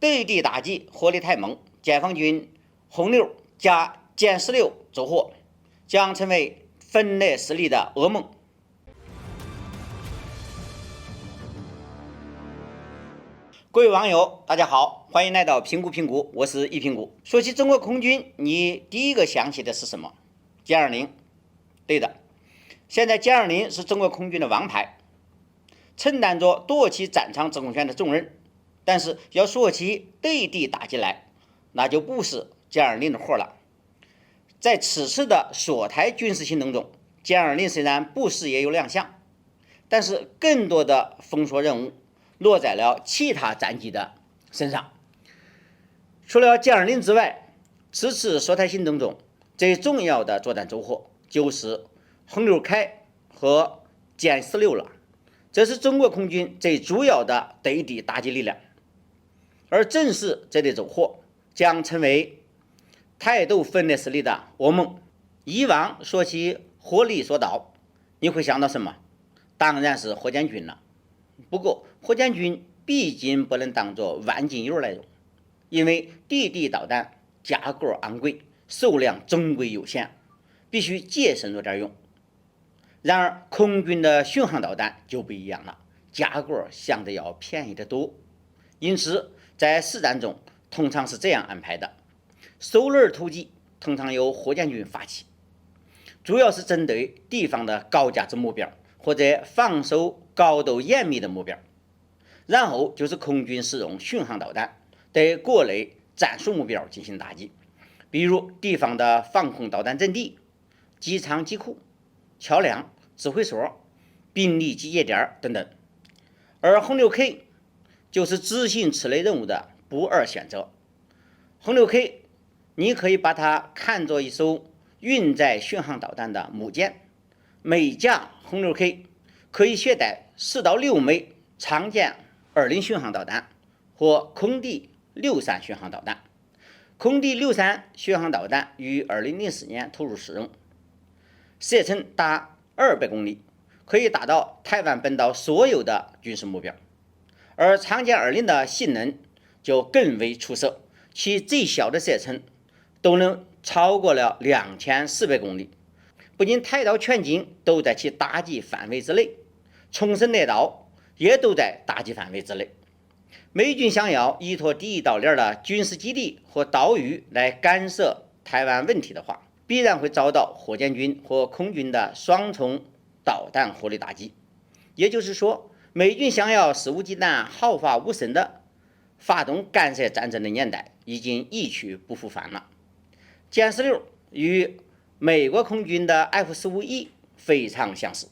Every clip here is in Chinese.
对地打击火力太猛，解放军红六加歼16走货，将成为分裂实力的噩梦。各位网友，大家好，欢迎来到评估，我是易评估。说起中国空军，你第一个想起的是什么？歼20。对的，现在歼20是中国空军的王牌，承担着多起战场指挥权的重任。但是要说起对地打击来，那就不是歼20的活了。在此次的锁台军事行动中，歼20虽然不时也有亮相，但是更多的封锁任务落在了其他战机的身上。除了歼20之外，此次锁台行动中最重要的作战收获就是轰六 K 和歼16了。这是中国空军最主要的对地打击力量。而正是这类走货将成为态度分裂实力的噩梦。以往说起火力所导，你会想到什么？当然是火箭军了。不过火箭军毕竟不能当作万金油来用，因为地地导弹价格昂贵，数量终归有限，必须节省着点用。然而空军的巡航导弹就不一样了，价格相对要便宜得多。因此在实战中通常是这样安排的：首轮突击通常由火箭军发起，主要是针对敌方的高价值目标或者防守高度严密的目标。然后就是空军使用巡航导弹对各类战术目标进行打击，比如敌方的防空导弹阵地、机场机库、桥梁、指挥所、兵力集结点等等。而轰六 K 就是执行此类任务的不二选择。轰六 K 你可以把它看作一艘运载巡航导弹的母舰，每架轰六 K 可以携带4到6枚常见20巡航导弹或空地63巡航导弹。空地63巡航导弹于2004年投入使用，射程达200公里，可以打到台湾本岛所有的军事目标。而长歼20的性能就更为出色，其最小的射程都能超过了2400公里，不仅台岛全境都在其打击范围之内，冲绳列岛也都在打击范围之内。美军想要依托第一岛链的军事基地或岛屿来干涉台湾问题的话，必然会遭到火箭军或空军的双重导弹火力打击。也就是说，美军想要肆无忌惮、毫发无损的发动干涉战争的年代已经一去不复返了。歼16与美国空军的 F-15E 非常相似，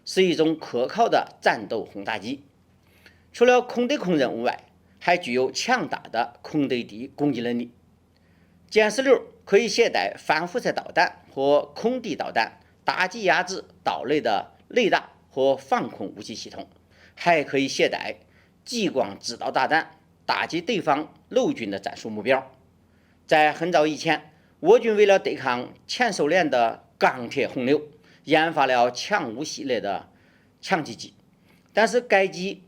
是一种可靠的战斗轰炸机。除了空对空任务外，还具有强大的空对地攻击能力。歼16可以携带反辐射导弹或空地导弹，打击压制岛内的雷达或防空武器系统，还可以携带激光制导炸弹，打击对方陆军的战术目标。在很早以前，我军为了对抗前苏联的钢铁洪流，研发了强兀系列的强击机，但是该机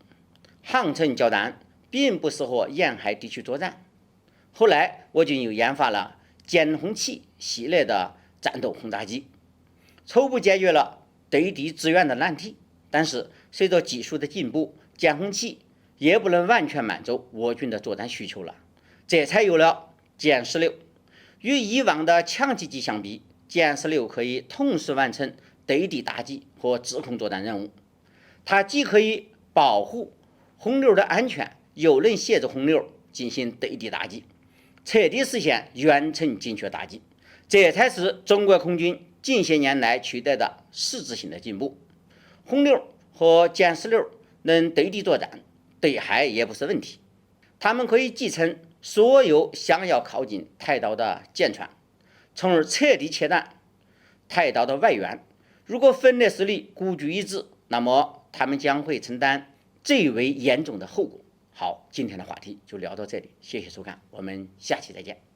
航程较短，并不适合沿海地区作战。后来我军又研发了歼轰器系列的战斗轰炸机，初步解决了对地支援的难题。但是随着技术的进步，歼轰器也不能完全满足我军的作战需求了，这才有了歼16。与以往的强击机相比，歼16可以同时完成对地打击和制空作战任务。它既可以保护轰六的安全，又能协助轰六进行对地打击，彻底实现远程精确打击。这才是中国空军近些年来取得的实质性的进步。轰六和歼16能对地作战，对海也不是问题。他们可以击沉所有想要靠近台岛的舰船，从而彻底切断台岛的外援。如果分裂实力孤注一掷，那么他们将会承担最为严重的后果。好，今天的话题就聊到这里，谢谢收看，我们下期再见。